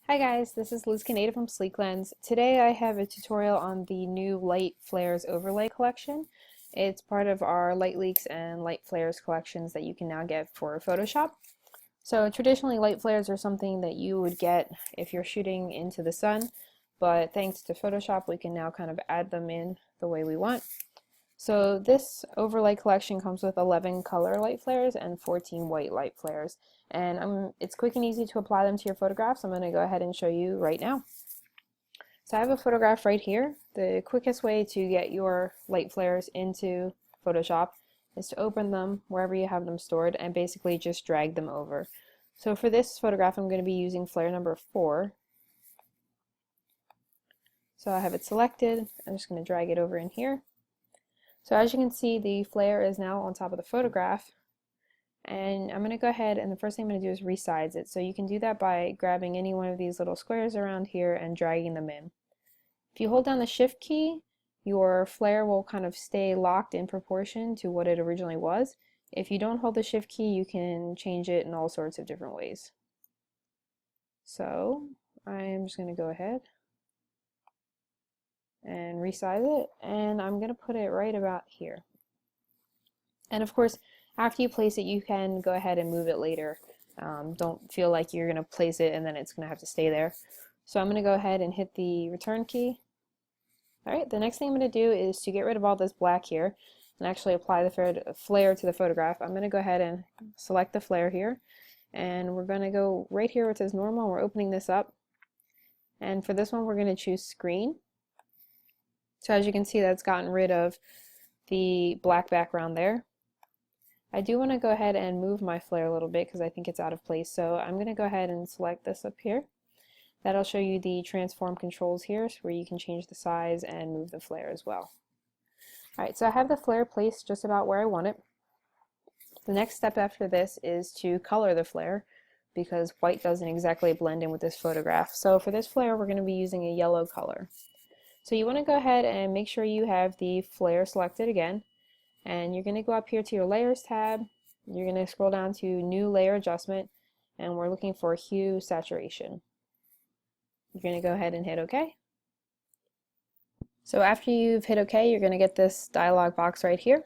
Hi guys, this is Liz Canada from Sleek Lens. Today I have a tutorial on the new Light Flares overlay collection. It's part of our Light Leaks and Light Flares collections that you can now get for Photoshop. So traditionally light flares are something that you would get if you're shooting into the sun, but thanks to Photoshop we can now kind of add them in the way we want. So this overlay collection comes with 11 color light flares and 14 white light flares. And it's quick and easy to apply them to your photographs. I'm going to go ahead and show you right now. So I have a photograph right here. The quickest way to get your light flares into Photoshop is to open them wherever you have them stored and basically just drag them over. So for this photograph I'm going to be using flare number 4. So I have it selected. I'm just going to drag it over in here. So as you can see, the flare is now on top of the photograph, and I'm going to go ahead and the first thing I'm going to do is resize it. So you can do that by grabbing any one of these little squares around here and dragging them in. If you hold down the shift key, your flare will kind of stay locked in proportion to what it originally was. If you don't hold the shift key, you can change it in all sorts of different ways. So I'm just going to go ahead and resize it, and I'm going to put it right about here. And of course, after you place it, you can go ahead and move it later. Don't feel like you're going to place it and then it's going to have to stay there. So I'm going to go ahead and hit the return key. Alright, the next thing I'm going to do is to get rid of all this black here and actually apply the flare to the photograph. I'm going to go ahead and select the flare here, and we're going to go right here where it says normal, and we're opening this up. And for this one we're going to choose screen. So as you can see, that's gotten rid of the black background there. I do want to go ahead and move my flare a little bit because I think it's out of place. So I'm going to go ahead and select this up here. That'll show you the transform controls here, where you can change the size and move the flare as well. Alright, so I have the flare placed just about where I want it. The next step after this is to color the flare, because white doesn't exactly blend in with this photograph. So for this flare we're going to be using a yellow color. So you want to go ahead and make sure you have the flare selected again, and you're going to go up here to your layers tab. You're going to scroll down to new layer adjustment, and we're looking for hue saturation. You're going to go ahead and hit OK. So after you've hit OK, you're going to get this dialog box right here.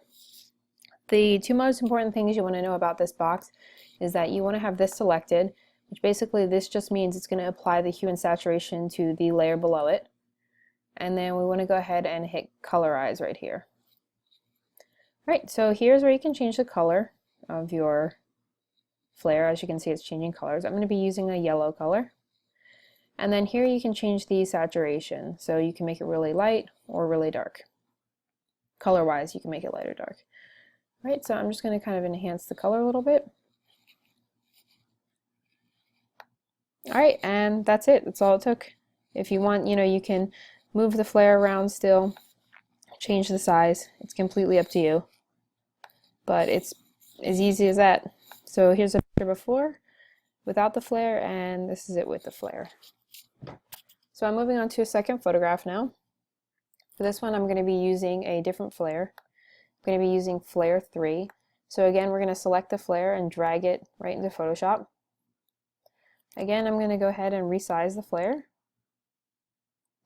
The two most important things you want to know about this box is that you want to have this selected, which basically this just means it's going to apply the hue and saturation to the layer below it. And then we want to go ahead and hit colorize right here. Right, so here's where you can change the color of your flare. As you can see, it's changing colors. I'm going to be using a yellow color. And then here you can change the saturation. So you can make it really light or really dark. Color-wise, you can make it light or dark. Right, so I'm just going to kind of enhance the color a little bit. Alright, and that's it. That's all it took. If you want, you can move the flare around still, change the size. It's completely up to you. But it's as easy as that. So here's a picture before without the flare, and this is it with the flare. So I'm moving on to a second photograph now. For this one I'm going to be using a different flare. I'm going to be using flare 3. So again, we're going to select the flare and drag it right into Photoshop. Again, I'm going to go ahead and resize the flare.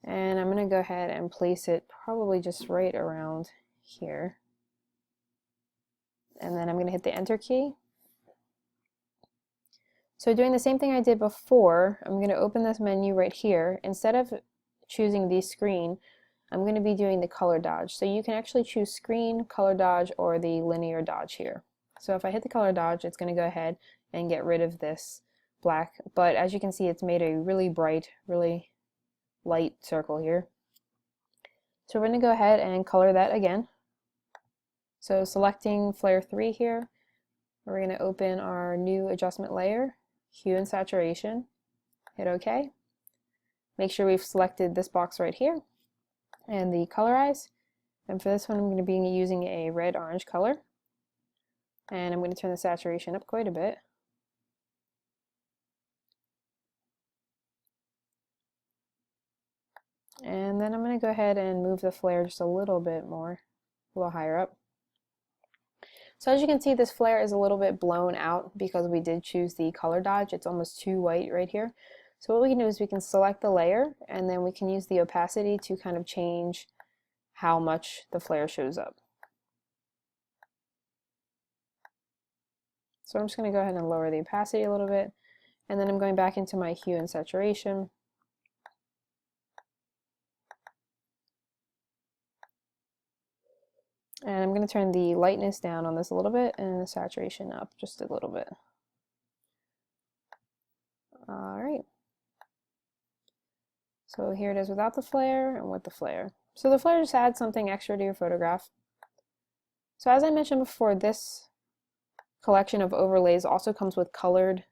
And I'm going to go ahead and place it probably just right around here. And then I'm going to hit the enter key. So doing the same thing I did before, I'm going to open this menu right here. Instead of choosing the screen, I'm going to be doing the color dodge. So you can actually choose screen, color dodge, or the linear dodge here. So if I hit the color dodge, it's going to go ahead and get rid of this black. But as you can see, it's made a really bright, really light circle here. So we're going to go ahead and color that again. So selecting flare 3 here, we're going to open our new adjustment layer, hue and saturation, hit OK. Make sure we've selected this box right here and the colorize. And for this one I'm going to be using a red-orange color, and I'm going to turn the saturation up quite a bit. And then I'm going to go ahead and move the flare just a little bit more, a little higher up. So as you can see, this flare is a little bit blown out because we did choose the color dodge. It's almost too white right here. So what we can do is we can select the layer, and then we can use the opacity to kind of change how much the flare shows up. So I'm just going to go ahead and lower the opacity a little bit, and then I'm going back into my hue and saturation. And I'm going to turn the lightness down on this a little bit and the saturation up just a little bit. Alright. So here it is without the flare and with the flare. So the flare just adds something extra to your photograph. So as I mentioned before, this collection of overlays also comes with colored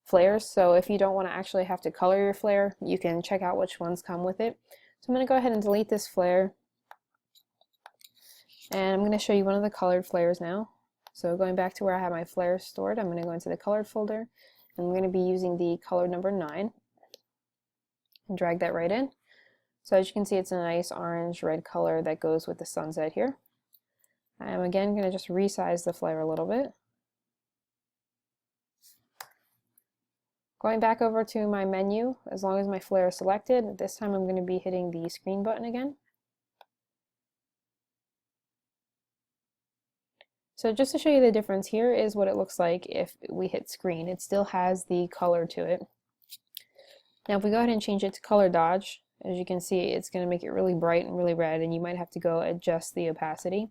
flares. So if you don't want to actually have to color your flare, you can check out which ones come with it. So I'm going to go ahead and delete this flare. And I'm going to show you one of the colored flares now. So going back to where I have my flares stored, I'm going to go into the colored folder, and I'm going to be using the color number 9 and drag that right in. So as you can see, it's a nice orange red color that goes with the sunset here. I'm again going to just resize the flare a little bit. Going back over to my menu, as long as my flare is selected, this time I'm going to be hitting the screen button again. So just to show you the difference, here is what it looks like if we hit screen. It still has the color to it. Now if we go ahead and change it to color dodge, as you can see, it's going to make it really bright and really red, and you might have to go adjust the opacity.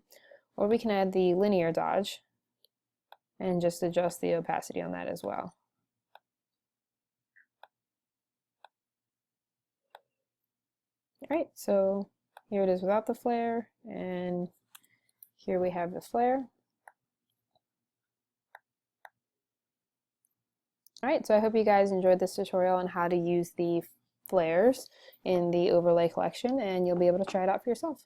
Or we can add the linear dodge and just adjust the opacity on that as well. Alright, so here it is without the flare, and here we have the flare. Alright, so I hope you guys enjoyed this tutorial on how to use the flares in the overlay collection, and you'll be able to try it out for yourself.